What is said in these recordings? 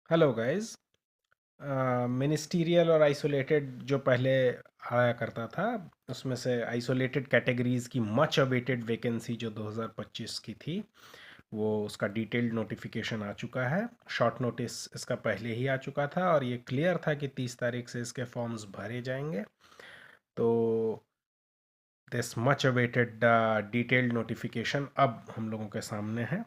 Hello guys. Ministerial और isolated जो पहले आया करता था, उसमें से आइसोलेटेड कैटेगरीज की मच अवेटेड वैकेंसी जो 2025 की थी, वो उसका डिटेल्ड नोटिफिकेशन आ चुका है। शॉर्ट नोटिस इसका पहले ही आ चुका था और ये क्लियर था कि 30 तारीख से इसके फॉर्म्स भरे जाएंगे। तो this much awaited detailed notification अब हम लोगों के सामने है।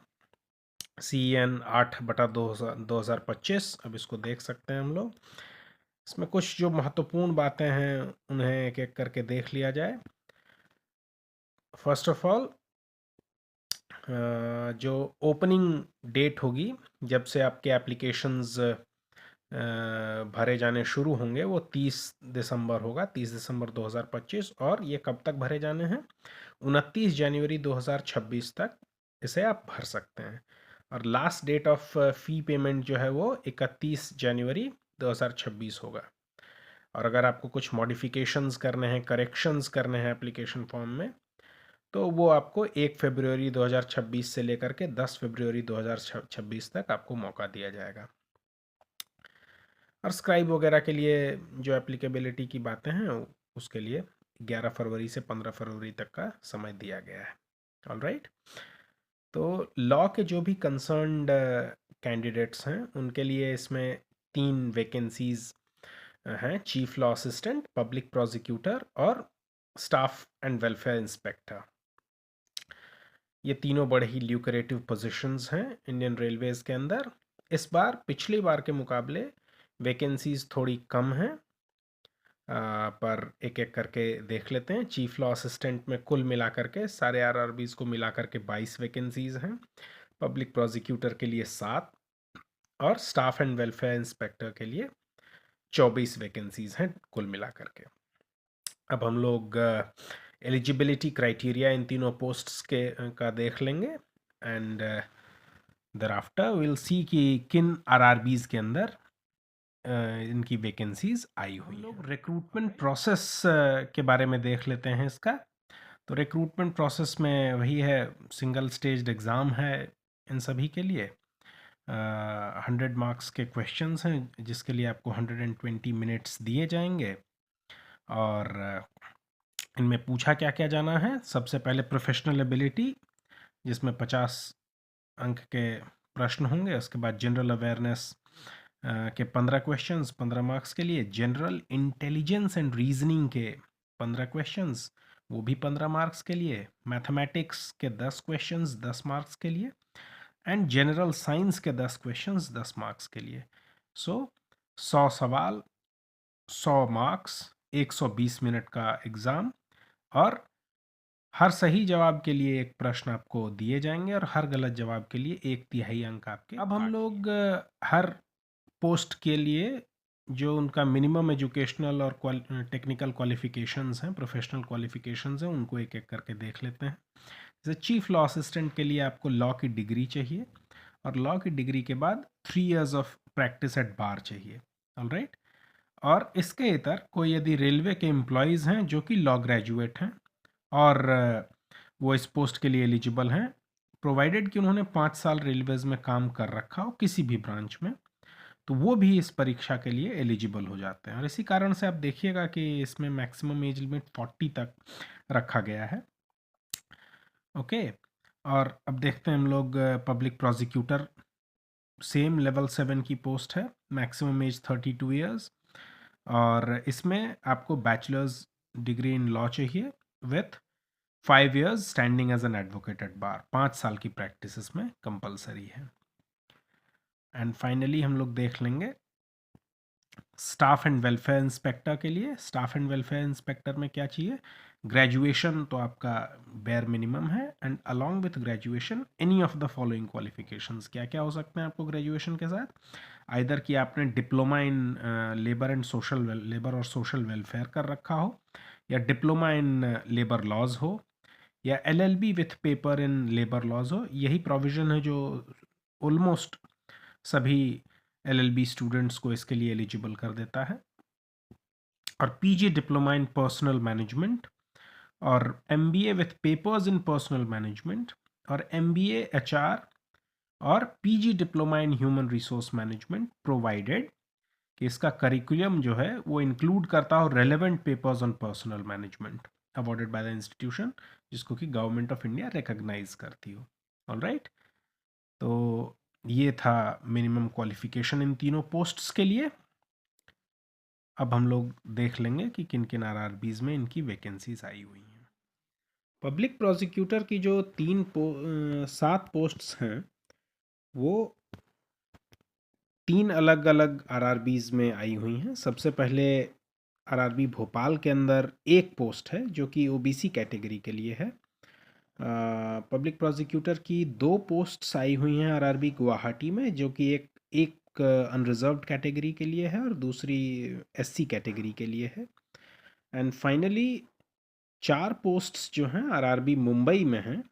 CN 8/2025। अब इसको देख सकते हैं हम लोग। इसमें कुछ जो महत्वपूर्ण बातें हैं उन्हें एक एक करके देख लिया जाए। फर्स्ट ऑफ ऑल, जो ओपनिंग डेट होगी जब से आपके एप्लीकेशंस भरे जाने शुरू होंगे, वो 30 दिसंबर होगा, 30 दिसंबर 2025। और ये कब तक भरे जाने हैं? 29 जनवरी 2026 तक इसे आप भर सकते हैं। और last date of fee payment जो है वो 31 जनवरी 2026 होगा। और अगर आपको कुछ मॉडिफिकेशंस करने हैं, करेक्शंस करने हैं एप्लीकेशन फॉर्म में, तो वो आपको 1 फरवरी 2026 से लेकर के 10 फरवरी 2026 तक आपको मौका दिया जाएगा। और स्क्राइब वगैरह के लिए जो एप्लीकेबिलिटी की बातें हैं, उसके लिए 11 फरवरी से 15 फरवरी तक का समय दिया गया है। All right. तो लॉ के जो भी कंसर्न्ड कैंडिडेट्स हैं उनके लिए इसमें 3 वैकेंसीज हैं: chief law assistant, public prosecutor और स्टाफ एंड वेलफेयर इंस्पेक्टर। ये तीनों बड़े ही ल्यूक्रेटिव पोजीशंस हैं इंडियन रेलवेज़ के अंदर। इस बार पिछली बार के मुकाबले वैकेंसीज थोड़ी कम हैं, पर एक एक करके देख लेते हैं। चीफ लॉ असिस्टेंट में कुल मिला करके सारे RRBs को मिला करके 22 वैकेंसीज हैं, पब्लिक प्रोसिक्यूटर के लिए 7 और स्टाफ एंड वेलफेयर इंस्पेक्टर के लिए 24 वैकेंसीज हैं कुल मिला करके। अब हम लोग एलिजिबिलिटी क्राइटेरिया इन तीनों पोस्ट्स के का देख लेंगे एंड thereafter विल सी कि किन RRBs के अंदर इनकी वैकेंसीज आई हुई। हम लोग रिक्रूटमेंट प्रोसेस के बारे में देख लेते हैं इसका। तो रिक्रूटमेंट प्रोसेस में वही है, सिंगल स्टेज्ड एग्ज़ाम है इन सभी के लिए। 100 मार्क्स के क्वेश्चंस हैं जिसके लिए आपको 120 मिनट्स दिए जाएंगे। और इनमें पूछा क्या क्या जाना है? सबसे पहले प्रोफेशनल एबिलिटी, जिसमें 50 अंक के प्रश्न होंगे। उसके बाद जनरल अवेयरनेस के 15 क्वेश्चंस 15 मार्क्स के लिए। जनरल इंटेलिजेंस एंड रीजनिंग के 15 क्वेश्चंस, वो भी 15 मार्क्स के लिए। मैथमेटिक्स के 10 क्वेश्चंस 10 मार्क्स के लिए। एंड जनरल साइंस के 10 क्वेश्चंस 10 मार्क्स के लिए। सो 100 सवाल, 100 मार्क्स, 120 मिनट का एग्ज़ाम। और हर सही जवाब के लिए एक प्रश्न आपको दिए जाएंगे और हर गलत जवाब के लिए 1/3 अंक आपके। अब हम लोग हर पोस्ट के लिए जो उनका मिनिमम एजुकेशनल और टेक्निकल क्वालिफिकेशंस हैं, प्रोफेशनल क्वालिफिकेशंस हैं, उनको एक एक करके देख लेते हैं। जैसे चीफ लॉ असिस्टेंट के लिए आपको लॉ की डिग्री चाहिए और लॉ की डिग्री के बाद 3 इयर्स ऑफ प्रैक्टिस एट बार चाहिए। All right. और इसके इतर कोई यदि रेलवे के एम्प्लॉयज़ हैं जो कि लॉ ग्रेजुएट हैं और वो इस पोस्ट के लिए एलिजिबल हैं, प्रोवाइडेड कि उन्होंने 5 साल रेलवेज में काम कर रखा हो किसी भी ब्रांच में, तो वो भी इस परीक्षा के लिए एलिजिबल हो जाते हैं। और इसी कारण से आप देखिएगा कि इसमें मैक्सिमम एज लिमिट 40 तक रखा गया है। ओके। और अब देखते हैं हम लोग पब्लिक प्रोसिक्यूटर, सेम लेवल 7 की पोस्ट है, मैक्सिमम एज 32 ईयर्स। और इसमें आपको बैचलर्स डिग्री इन लॉ चाहिए with 5 years standing as an advocate at bar. 5 साल की प्रैक्टिस इसमें कंपलसरी है। एंड फाइनली हम लोग देख लेंगे स्टाफ एंड वेलफेयर इंस्पेक्टर के लिए। स्टाफ एंड वेलफेयर इंस्पेक्टर में क्या चाहिए? ग्रेजुएशन तो आपका बेयर मिनिमम है, and along with graduation any of the following qualifications. क्या क्या हो सकते हैं आपको ग्रेजुएशन के साथ? आइदर कि आपने डिप्लोमा इन लेबर और सोशल वेलफेयर कर रखा हो, या डिप्लोमा इन लेबर लॉज हो, या LLB with paper in labour laws हो। यही प्रोविज़न है जो ऑलमोस्ट सभी LLB स्टूडेंट्स को इसके लिए एलिजिबल कर देता है। और PG diploma in personal management, और MBA with papers in personal management, और MBA HR और PG diploma in human resource management provided कि इसका करिकुलम जो है वो इंक्लूड करता हो relevant papers on personal management awarded by the institution जिसको कि गवर्नमेंट ऑफ इंडिया रिकॉग्नाइज करती हो। ऑल राइट, तो ये था मिनिमम क्वालिफिकेशन इन तीनों पोस्ट्स के लिए। अब हम लोग देख लेंगे कि किन किन आरआरबीज में इनकी वैकेंसीज आई हुई हैं। पब्लिक प्रोसिक्यूटर की जो 7 पोस्ट्स हैं वो 3 अलग अलग आरआरबीज में आई हुई हैं। सबसे पहले आरआरबी भोपाल के अंदर एक पोस्ट है जो कि ओबीसी कैटेगरी के लिए है। पब्लिक प्रोसिक्यूटर की 2 पोस्ट्स आई हुई हैं आरआरबी गुवाहाटी में जो कि एक अनरिजर्व्ड कैटेगरी के लिए है और दूसरी एससी कैटेगरी के लिए है। एंड फाइनली 4 पोस्ट्स जो हैं आरआरबी मुंबई में हैं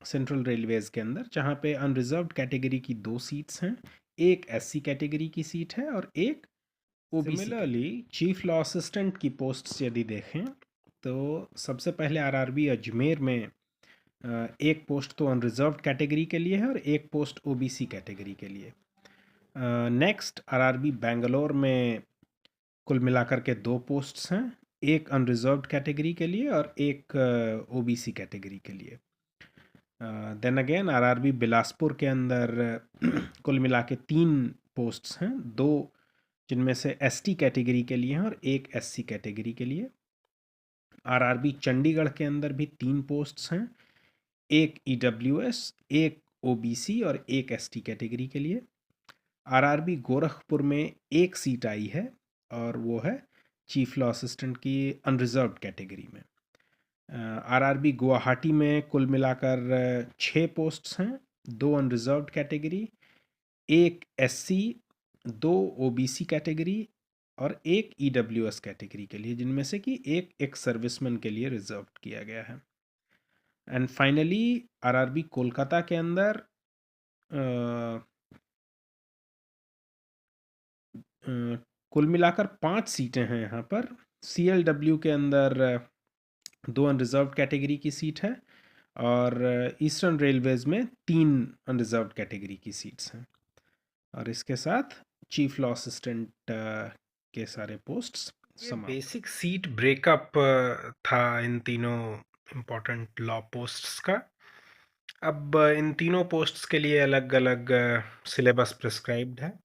सेंट्रल रेलवेज के अंदर, जहाँ पे अनरिजर्व्ड कैटेगरी की 2 सीट्स हैं, एक एससी कैटेगरी की सीट है और एक OBC. Similarly chief law assistant की पोस्ट्स यदि देखें तो सबसे पहले आरआरबी अजमेर में एक पोस्ट तो अनरिजर्व्ड कैटेगरी के लिए है और एक पोस्ट ओबीसी कैटेगरी के लिए। नेक्स्ट आरआरबी बेंगलोर में कुल मिलाकर के 2 पोस्ट्स हैं, एक अनरिजर्व्ड कैटेगरी के लिए और एक ओबीसी कैटेगरी के लिए। देन अगेन आरआरबी बिलासपुर के अंदर कुल मिला के 3 पोस्ट्स हैं, 2 जिनमें से एसटी कैटेगरी के लिए हैं और एक एससी कैटेगरी के लिए। आरआरबी चंडीगढ़ के अंदर भी 3 पोस्ट्स हैं, एक ईडब्ल्यूएस, एक ओबीसी और एक एसटी कैटेगरी के लिए। आरआरबी गोरखपुर में एक सीट आई है और वो है चीफ लॉ असिस्टेंट की अनरिजर्व्ड कैटेगरी में। आरआरबी गुवाहाटी में कुल मिलाकर 6 पोस्ट्स हैं, 2 अनरिजर्व्ड कैटेगरी, एक एससी, 2 ओबीसी कैटेगरी और एक ईडब्ल्यूएस कैटेगरी के लिए, जिनमें से कि एक सर्विसमैन के लिए रिजर्व किया गया है। एंड फाइनली आरआरबी कोलकाता के अंदर कुल मिलाकर 5 सीटें हैं यहाँ पर। सीएलडब्ल्यू के अंदर 2 अनरिजर्व कैटेगरी की सीट है और ईस्टर्न रेलवेज में 3 अनरिजर्व कैटेगरी की सीट्स हैं। और इसके साथ चीफ लॉ असिस्टेंट के सारे पोस्ट्स समाप्त। बेसिक सीट ब्रेकअप था इन तीनों इम्पोर्टेंट लॉ पोस्ट्स का। अब इन तीनों पोस्ट्स के लिए अलग अलग सिलेबस प्रिस्क्राइब्ड है।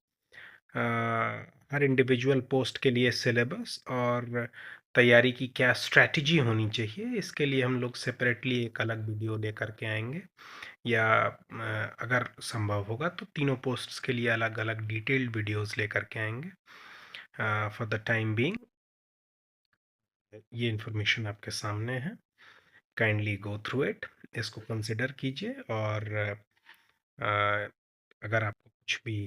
हर इंडिविजुअल पोस्ट के लिए सिलेबस और तैयारी की क्या स्ट्रैटेजी होनी चाहिए, इसके लिए हम लोग सेपरेटली एक अलग वीडियो लेकर के आएंगे, या अगर संभव होगा तो तीनों पोस्ट्स के लिए अलग अलग डिटेल्ड वीडियोस लेकर के आएंगे। फॉर द टाइम बीइंग ये इन्फॉर्मेशन आपके सामने है, काइंडली गो थ्रू इट, इसको कंसिडर कीजिए और अगर आपको कुछ भी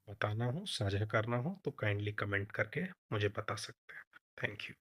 बताना हो, साझा करना हो तो काइंडली कमेंट करके मुझे बता सकते हैं। Thank you.